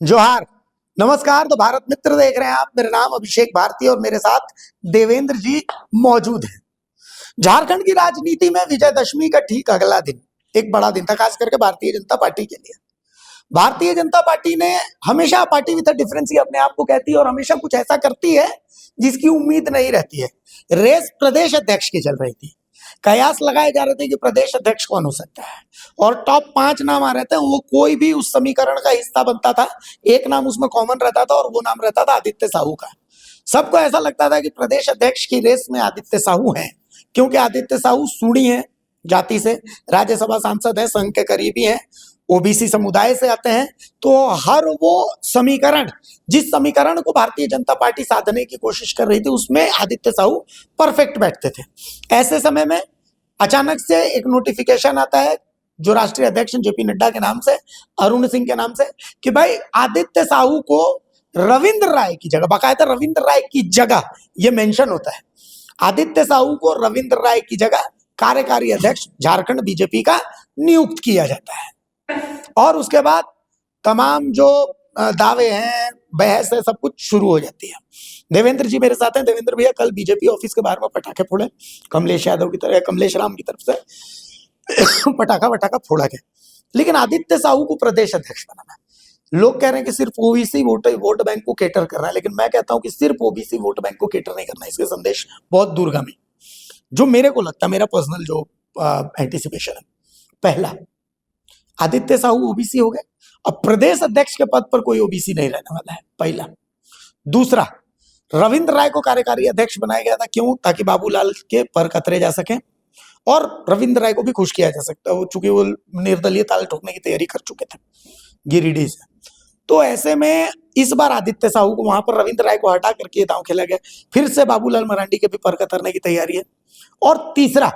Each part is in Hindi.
जोहार। नमस्कार। तो भारत मित्र देख रहे हैं आप। मेरा नाम अभिषेक भारती और मेरे साथ देवेंद्र जी मौजूद हैं। झारखंड की राजनीति में विजयदशमी का ठीक अगला दिन एक बड़ा दिन था, खास करके भारतीय जनता पार्टी के लिए। भारतीय जनता पार्टी ने हमेशा पार्टी विद डिफरेंस ही अपने आप को कहती है और हमेशा कुछ ऐसा करती है जिसकी उम्मीद नहीं रहती है। रेस प्रदेश अध्यक्ष की चल रही थी। कयास लगाए जा रहे थे कि प्रदेश अध्यक्ष कौन हो सकता है और टॉप 5 नाम आ रहे थे। वो कोई भी उस समीकरण का हिस्सा बनता था, एक नाम उसमें कॉमन रहता था और वो नाम रहता था आदित्य साहू का। सबको ऐसा लगता था कि प्रदेश अध्यक्ष की रेस में आदित्य साहू हैं, क्योंकि आदित्य साहू सूढ़ी हैं जाति से, राज्यसभा सांसद हैं, संघ के करीबी हैं, ओबीसी समुदाय से आते हैं। तो हर वो समीकरण, जिस समीकरण को भारतीय जनता पार्टी साधने की कोशिश कर रही थी, उसमें आदित्य साहू परफेक्ट बैठते थे। ऐसे समय में अचानक से एक नोटिफिकेशन आता है जो राष्ट्रीय अध्यक्ष जेपी नड्डा के नाम से, अरुण सिंह के नाम से, कि भाई आदित्य साहू को रविंद्र राय की जगह, बाकायदा रविंद्र राय की जगह ये मेंशन होता है, आदित्य साहू को रविंद्र राय की जगह कार्यकारी अध्यक्ष झारखंड बीजेपी का नियुक्त किया जाता है। और उसके बाद तमाम जो दावे हैं, बहस है, सब कुछ शुरू हो जाती है। देवेंद्र जी मेरे साथ हैं। देवेंद्र भैया, कल बीजेपी ऑफिस के बाहर में पटाखे फोड़े कमलेश यादव की तरफ, कमलेश राम की तरफ से पटाखा वटाखा फोड़ा गया, लेकिन आदित्य साहू को प्रदेश अध्यक्ष बनाना है। लोग कह रहे हैं कि सिर्फ ओबीसी वोट बैंक को केटर करना है, लेकिन मैं कहता हूं कि सिर्फ ओबीसी वोट बैंक को केटर नहीं करना है। इसके संदेश बहुत दूरगामी, जो मेरे को लगता है, मेरा पर्सनल जो एंटिसिपेशन है। पहला, आदित्य साहू ओबीसी हो गए, अब प्रदेश अध्यक्ष के पद पर कोई ओबीसी नहीं रहने वाला है, पहला। दूसरा, रविंद्र राय को कार्यकारी अध्यक्ष बनाया गया था, क्यों? ताकि बाबूलाल के पर कतरे जा सके और रविंद्र राय को भी खुश किया जा सकता है, चूंकि वो निर्दलीय ताल ठोकने की तैयारी कर चुके थे गिरिडीह से। तो ऐसे में इस बार आदित्य साहू को वहां पर रविंद्र राय को हटा करके दांव खेला गया। फिर से बाबूलाल मरांडी के भी पर कतरने की तैयारी है। और तीसरा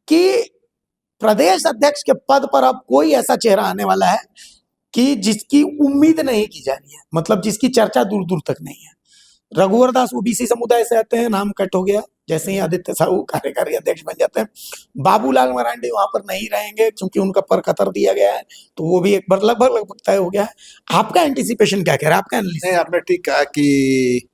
कि प्रदेश अध्यक्ष के पद पर अब कोई ऐसा चेहरा आने वाला है कि जिसकी उम्मीद नहीं की जा रही है, मतलब जिसकी चर्चा दूर दूर तक नहीं है। रघुवर दास ओबीसी समुदाय से आते हैं, नाम कट हो गया जैसे ही आदित्य साहू कार्यकारी अध्यक्ष बन जाते हैं। बाबूलाल मरांडी वहां पर नहीं रहेंगे क्योंकि उनका पर कतर दिया गया है, तो वो भी एक बार लगभग तय हो गया है। आपका एंटिसिपेशन क्या कह रहा है? आपका एनालिसिस? नहीं, आपने ठीक कहा कि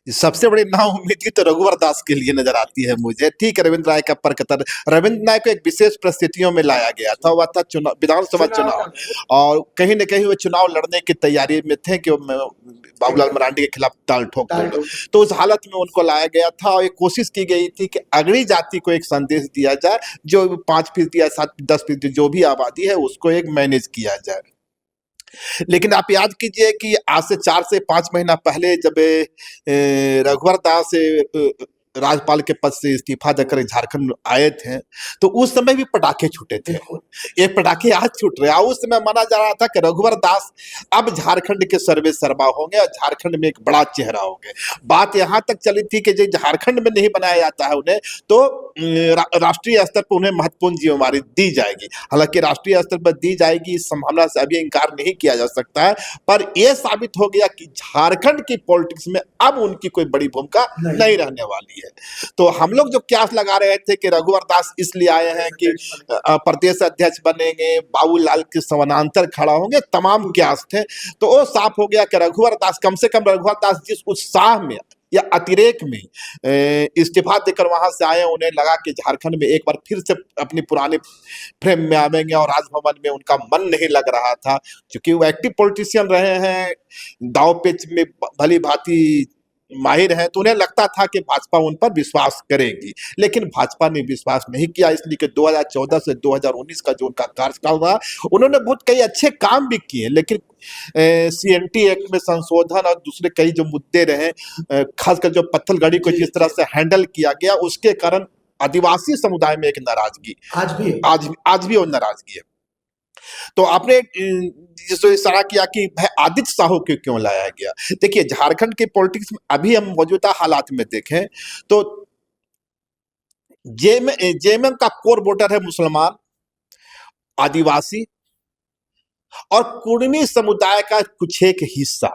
सबसे बड़ी नाउम्मीदी तो रघुवर दास के लिए नजर आती है मुझे। ठीक है, रविंद्र राय का परकतर, रविंद्र राय को एक विशेष परिस्थितियों में लाया गया था, वह था चुनाव, विधानसभा चुनाव, और कहीं न कहीं वो चुनाव लड़ने की तैयारी में थे कि बाबूलाल मरांडी के खिलाफ ताल ठोक देंगे। तो उस हालत में उनको लाया गया था और ये कोशिश की गई थी कि अगली जाति को एक संदेश दिया जाए, जो 5% या 7-10% जो भी आबादी है उसको एक मैनेज किया जाए। लेकिन आप याद कीजिए कि आज से 4 से 5 महीना पहले जब रघुवर दास राज्यपाल के पद से इस्तीफा देकर झारखंड आए थे, तो उस समय भी पटाखे छूटे थे। ये पटाखे आज छूट रहे हैं। उस समय माना जा रहा था कि रघुवर दास अब झारखंड के सर्वेसर्वा होंगे और झारखंड में एक बड़ा चेहरा होंगे। बात यहाँ तक चली थी कि जो झारखंड में नहीं बनाया जाता है उन्हें, तो राष्ट्रीय स्तर पर उन्हें महत्वपूर्ण जिम्मेवारी दी जाएगी। हालांकि राष्ट्रीय स्तर पर दी जाएगी, इस संभावना से अभी इंकार नहीं किया जा सकता है, पर यह साबित हो गया कि झारखंड की पॉलिटिक्स में अब उनकी कोई बड़ी भूमिका नहीं रहने वाली है। तो हम लोग जो क्यास लगा रहे थे कि रघुवर दास इसलिए आए हैं कि प्रदेश अध्यक्ष बनेंगे, बाबूलाल के समानांतर खड़ा होंगे, तमाम क्यास थे। तो वो साफ हो गया कि रघुवर दास, कम से कम रघुवर दास जिस उत्साह में या अतिरेक में इस्तीफा देकर वहां से आए, उन्हें लगा कि झारखंड में एक बार फिर से अपनी पुराने फ्रेम में आवेंगे, और राजभवन में उनका मन नहीं लग रहा था, क्योंकि वो एक्टिव पॉलिटिशियन रहे हैं, दाव पेच में भली भांति माहिर है, तो उन्हें लगता था कि भाजपा उन पर विश्वास करेगी। लेकिन भाजपा ने विश्वास नहीं किया, इसलिए कि 2014 से 2019 का जो उनका कार्यकाल रहा, उन्होंने बहुत कई अच्छे काम भी किए, लेकिन सीएनटी एक्ट में संशोधन और दूसरे कई जो मुद्दे रहे, खासकर जो पत्थलगड़ी को जिस तरह से हैंडल किया गया, उसके कारण आदिवासी समुदाय में एक नाराजगी आज भी वो नाराजगी है। तो आपने जिसको इशारा किया कि भाई आदित्य साहू को क्यों लाया गया। देखिए, झारखंड के पॉलिटिक्स में अभी हम मौजूदा हालात में देखें तो जेएमएम का कोर वोटर है मुसलमान, आदिवासी और कुर्मी समुदाय का कुछ एक हिस्सा।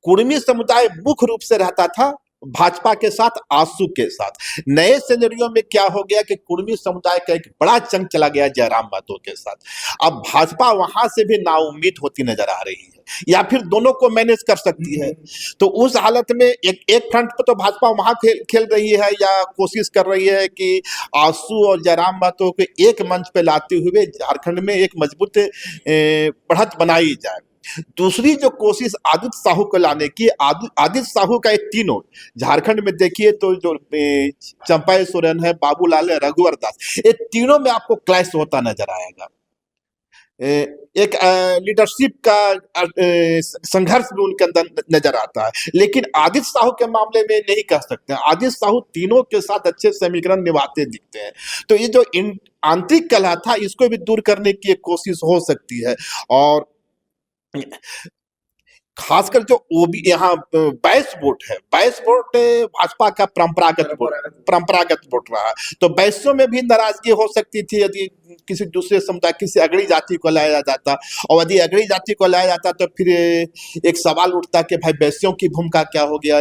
कुर्मी समुदाय मुख्य रूप से रहता था भाजपा के साथ, आसू के साथ। नए सिनेरियो में क्या हो गया कि कुर्मी समुदाय का एक बड़ा चंक चला गया जयराम महतो के साथ। अब भाजपा वहां से भी नाउम्मीद होती नजर आ रही है, या फिर दोनों को मैनेज कर सकती है। तो उस हालत में एक फ्रंट पे तो भाजपा वहां खेल रही है या कोशिश कर रही है कि आसू और जयराम महतो को एक मंच पे लाते हुए झारखंड में एक मजबूत बढ़त बनाई जाए। दूसरी जो कोशिश आदित्य साहू को लाने की, आदित्य साहू का एक तीनों झारखंड में देखिए तो जो चंपाई सोरेन है, बाबूलाल है, रघुवर दास, ये तीनों में आपको क्लैश होता नजर आएगा। एक लीडरशिप का संघर्ष भी उनके अंदर नजर आता है। लेकिन आदित्य साहू के मामले में नहीं कह सकते, आदित्य साहू तीनों के साथ अच्छे समीकरण निभाते दिखते हैं। तो ये जो आंतरिक कलह था, इसको भी दूर करने की एक कोशिश हो सकती है। और खासकर जो ओबी यहाँ 22 वोट है, 22 वोट भाजपा का परंपरागत वोट रहा। तो 22 में भी नाराजगी हो सकती थी यदि किसी दूसरे समुदाय, किसी अगड़ी जाति को लाया जाता। और यदि अगड़ी जाति को लाया जाता तो फिर एक सवाल उठता कि भाई वैश्यों की भूमिका क्या हो गया,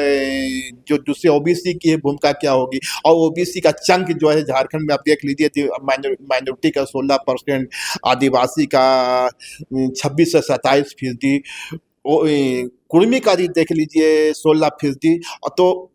जो दूसरे ओबीसी की भूमिका क्या होगी। और ओबीसी का चंक जो है झारखंड में आप देख लीजिए, माइनॉरिटी का 16%, आदिवासी का 26 से 27%, कुर्मी का भी देख लीजिए 16%। तो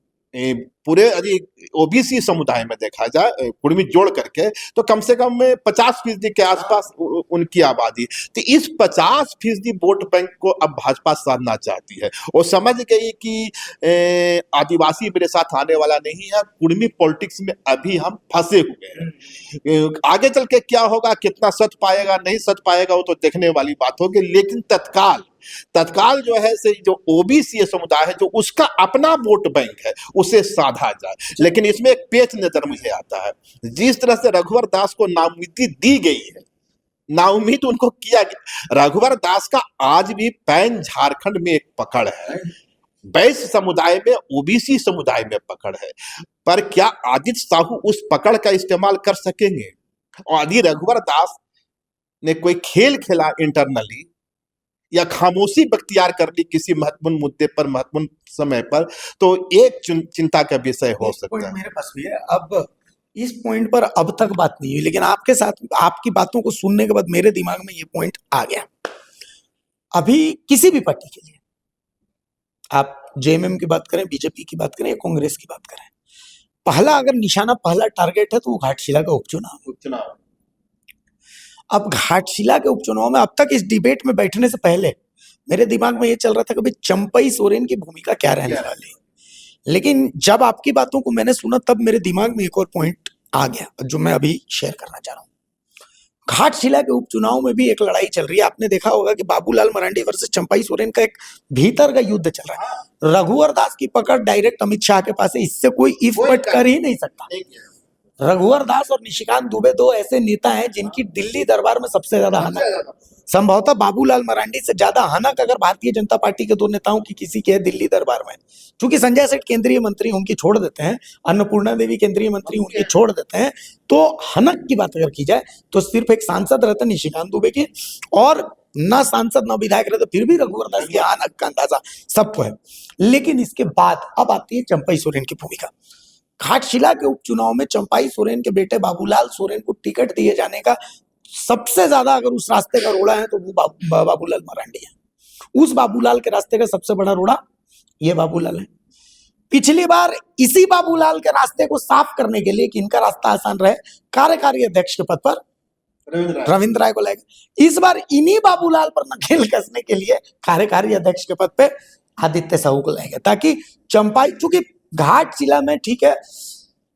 पूरे यदि ओबीसी समुदाय में देखा जाए कुर्मी जोड़ करके तो कम से कम 50% के आसपास उनकी आबादी। तो इस 50% वोट बैंक को अब भाजपा साधना चाहती है। वो समझ गई कि आदिवासी मेरे साथ आने वाला नहीं है, कुर्मी पॉलिटिक्स में अभी हम फंसे हुए हैं। आगे चल के क्या होगा, कितना सच पाएगा नहीं सच पाएगा, वो तो देखने वाली बात होगी। लेकिन तत्काल जो है से जो ओबीसी समुदाय है, जो उसका अपना वोट बैंक है, उसे साधा जाए। लेकिन इसमें एक पेच नजर मुझे आता है, जिस तरह से रघुवर दास को नाउम्मीदी दी गई है, नाउम्मीद उनको किया गया। रघुवर दास का आज भी पैन झारखंड में एक पकड़ है, वैश्य समुदाय में, ओबीसी समुदाय में पकड़ है। पर क्या आदित्य साहू उस पकड़ का इस्तेमाल कर सकेंगे? और यदि रघुवर दास ने कोई खेल खेला इंटरनली या खामोशी बख्तियार कर ली किसी महत्वपूर्ण मुद्दे पर, महत्वपूर्ण समय पर, तो एक चिंता का विषय हो सकता है। मेरे पास भी है। अब इस पॉइंट पर अब तक बात नहीं हुई, लेकिन आपके साथ आपकी बातों को सुनने के बाद मेरे दिमाग में ये पॉइंट आ गया। अभी किसी भी पार्टी के लिए, आप जेएमएम की बात करें, बीजेपी की बात करें या कांग्रेस की बात करें, पहला अगर निशाना, पहला टारगेट है तो वो घाटशिला का उपचुनाव। अब घाटशिला के उपचुनाव में अब तक इस डिबेट में बैठने से पहले मेरे दिमाग में ये चल रहा था कि भाई चंपई सोरेन की भूमिका क्या रहने वाली। लेकिन जब आपकी बातों को मैंने सुना तब मेरे दिमाग में एक और पॉइंट आ गया जो मैं अभी शेयर करना चाह रहा हूँ। घाटशिला के उपचुनाव में भी एक लड़ाई चल रही है। आपने देखा होगा कि बाबूलाल मरांडी वर्सेस चंपई सोरेन का एक भीतर का युद्ध चल रहा है। रघुवर दास की पकड़ डायरेक्ट अमित शाह के पास है, इससे कोई इफ बट कर ही नहीं सकता। रघुवर दास और निशिकांत दुबे दो ऐसे नेता हैं जिनकी दिल्ली दरबार में सबसे ज्यादा हनक, संभवतः बाबूलाल मरांडी से ज्यादा हनक अगर भारतीय जनता पार्टी के दो नेताओं की किसी के है दिल्ली दरबार में। क्योंकि संजय सेठ केंद्रीय मंत्री उनकी छोड़ देते हैं, अन्नपूर्णा देवी केंद्रीय मंत्री उनकी छोड़ देते हैं, तो हनक की बात अगर की जाए तो सिर्फ एक सांसद रहता निशिकांत दुबे की, और न सांसद न विधायक रहते, फिर भी रघुवर दास की हनक का अंदाजा सबको है। लेकिन इसके बाद अब आती है चंपई सोरेन की भूमिका। घाटशिला के उपचुनाव में चंपाई सोरेन के बेटे बाबूलाल सोरेन को टिकट दिए जाने का सबसे ज्यादा अगर उस रास्ते का रोड़ा है तो वो बाबूलाल मरांडी है। उस बाबूलाल के रास्ते का सबसे बड़ा रोड़ा ये बाबूलाल है। पिछली बार इसी बाबूलाल के रास्ते को साफ करने के लिए कि इनका रास्ता आसान रहे, कार्यकारी अध्यक्ष के पद पर रविंद्र राय को लाएगा। इस बार इन्हीं बाबूलाल पर नकेल कसने के लिए कार्यकारी अध्यक्ष के पद पे आदित्य साहू को लाएगा, ताकि चंपाई, चूंकि घाटशिला में ठीक है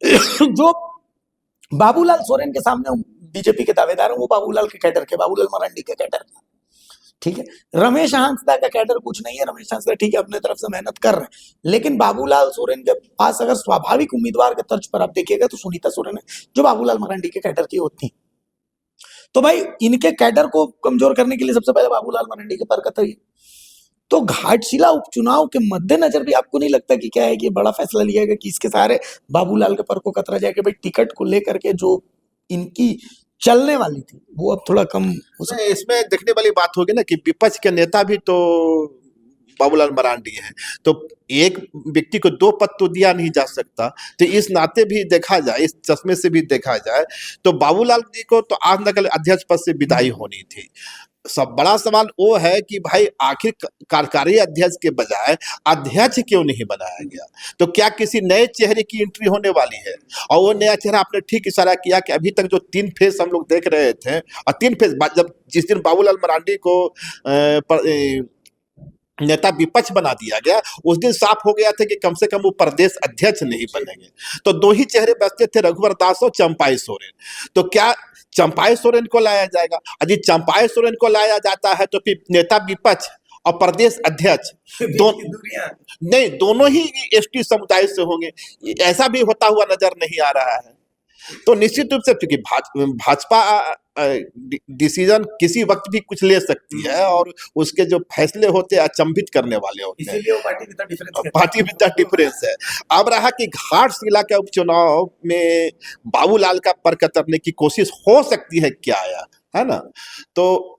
जो बाबूलाल सोरेन के सामने बीजेपी के दावेदार हैं वो बाबूलाल के कैडर के, बाबूलाल मरांडी के कैडर के, ठीक है। रमेश हांसदा का कैडर कुछ नहीं है, रमेश हांसदा ठीक है अपने तरफ से मेहनत कर रहे हैं, लेकिन बाबूलाल सोरेन के पास अगर स्वाभाविक उम्मीदवार के तर्ज पर आप देखिएगा तो सुनीता सोरेन है जो बाबूलाल मरांडी के कैडर की होती है। तो भाई इनके कैडर को कमजोर करने के लिए सबसे पहले बाबूलाल मरांडी के पर कतई है। तो घाटशिला उपचुनाव के मद्देनजर भी आपको नहीं लगता कि क्या है कि बड़ा फैसला लिया गया कि इसके सहारे बाबूलाल के पर को कतरा जाए कि भाई टिकट को लेकर के जो इनकी चलने वाली थी वो अब थोड़ा कम हो सकता है। इसमें देखने वाली बात होगी ना कि विपक्ष के नेता भी तो बाबूलाल मरांडी हैं, तो एक व्यक्ति को दो पद तो दिया नहीं जा सकता। तो इस नाते भी देखा जाए, इस चश्मे से भी देखा जाए, तो बाबूलाल जी को तो आज नकल अध्यक्ष पद से विदाई होनी थी। सब बड़ा सवाल वो है कि भाई आखिर कार्यकारी अध्यक्ष के बजाय अध्यक्ष क्यों नहीं बनाया गया? तो क्या किसी नए चेहरे की एंट्री होने वाली है? और वो नया चेहरा, आपने ठीक इशारा किया कि अभी तक जो 3 फेस हम लोग देख रहे थे, और 3 फेस जब जिस दिन बाबूलाल मरांडी को नेता विपक्ष बना दिया गया, उस दिन साफ हो गया था कि कम से कम वो प्रदेश अध्यक्ष नहीं बनेंगे। तो 2 ही चेहरे बचते थे, रघुवर दास और चंपाई सोरेन। तो क्या चंपाई सोरेन को लाया जाएगा? यदि चंपाई सोरेन को लाया जाता है तो फिर नेता विपक्ष और प्रदेश अध्यक्ष नहीं, दोनों ही एसटी समुदाय से होंगे। ऐसा भी होता हुआ नजर नहीं आ रहा है। तो निश्चित रूप से क्योंकि भाजपा डिसीजन किसी वक्त भी कुछ ले सकती है, और उसके जो फैसले होते हैं अचंभित करने वाले होते हैं। इसीलिए वो पार्टी विद द डिफरेंस है। अब रहा कि घाटशिला के उपचुनाव में बाबूलाल का पर कतरने की कोशिश हो सकती है क्या, है ना? तो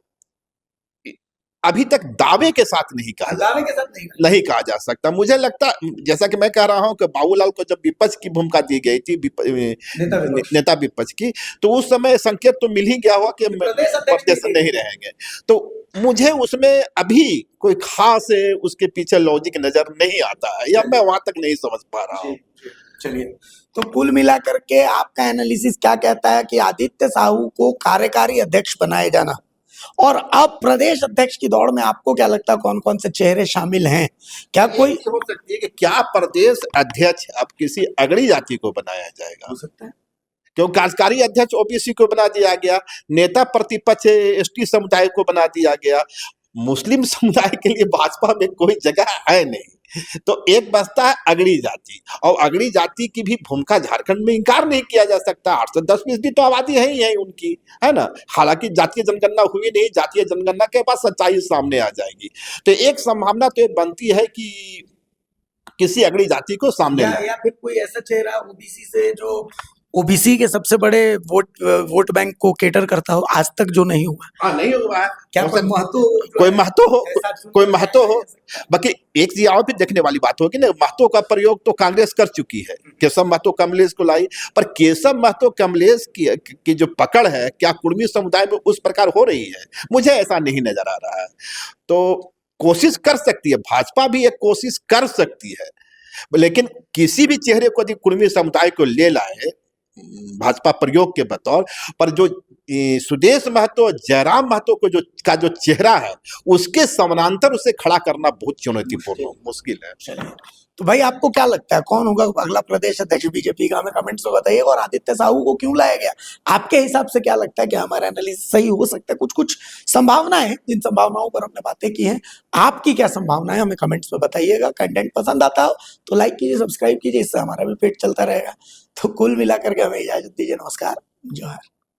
अभी तक दावे के साथ नहीं कहा जा सकता। मुझे लगता, जैसा कि मैं कह रहा हूं कि बाबूलाल को जब विपक्ष की भूमिका दी गई थी, नेता विपक्ष की, तो उस समय संकेत तो मिल ही गया हुआ कि प्रदेश नहीं रहेंगे। तो मुझे उसमें अभी कोई खास उसके पीछे लॉजिक नजर नहीं आता है, या मैं वहां तक नहीं समझ पा रहा हूँ। चलिए, तो कुल मिलाकर के आपका एनालिसिस क्या कहता है कि आदित्य साहू को कार्यकारी अध्यक्ष बनाए जाना, और अब प्रदेश अध्यक्ष की दौड़ में आपको क्या लगता है कौन कौन से चेहरे शामिल हैं? क्या कोई हो सकती है कि क्या प्रदेश अध्यक्ष अब किसी अगड़ी जाति को बनाया जाएगा? हो सकता है, क्यों कार्यकारी अध्यक्ष ओबीसी को बना दिया गया, नेता प्रतिपक्ष एसटी समुदाय को बना दिया गया, मुस्लिम समुदाय के लिए भाजपा में कोई जगह है नहीं। तो एक बचता है अगड़ी जाति, और अगड़ी जाति की भी भूमिका झारखंड में इंकार नहीं किया जा सकता। 8 से 10% तो आबादी है ही है उनकी, है ना? हालांकि जातीय जनगणना हुई नहीं, जातीय जनगणना के बाद सच्चाई सामने आ जाएगी। तो एक संभावना तो बनती है कि किसी अगड़ी जाति को सामने या फिर कोई ऐसा चेहरा ओबीसी से जो ओबीसी के सबसे बड़े वोट बैंक को केटर करता हो, आज तक जो नहीं हुआ। नहीं हुआ है। क्या कोई महत्व हो। बाकी एक चीज और भी देखने वाली बात होगी ना, महत्व का प्रयोग तो कांग्रेस कर चुकी है, केशव महतो कमलेश को लाई, पर केशव महतो कमलेश की जो पकड़ है, क्या कुर्मी समुदाय में उस प्रकार हो रही है? मुझे ऐसा नहीं नजर आ रहा है। तो कोशिश कर सकती है, भाजपा भी एक कोशिश कर सकती है, लेकिन किसी भी चेहरे को यदि कुर्मी समुदाय को ले लाए भाजपा प्रयोग के बतौर पर, जो सुदेश महतो, जयराम महतो को जो चेहरा है, उसके समानांतर उसे खड़ा करना बहुत चुनौतीपूर्ण मुश्किल है। तो भाई आपको क्या लगता है कौन होगा अगला प्रदेश अध्यक्ष बीजेपी का? हमें कमेंट्स में बताइएगा। और आदित्य साहू को क्यों लाया गया, आपके हिसाब से क्या लगता है कि हमारा एनालिसिस सही हो सकता है? कुछ संभावनाएं हैं, जिन संभावनाओं पर हमने बातें की हैं, आपकी क्या संभावना है हमें कमेंट्स में बताइएगा। कंटेंट पसंद आता हो तो लाइक कीजिए, सब्सक्राइब कीजिए, इससे हमारा भी पेट चलता रहेगा। तो कुल मिलाकर के हमें इजाजत दीजिए। नमस्कार, जोहार।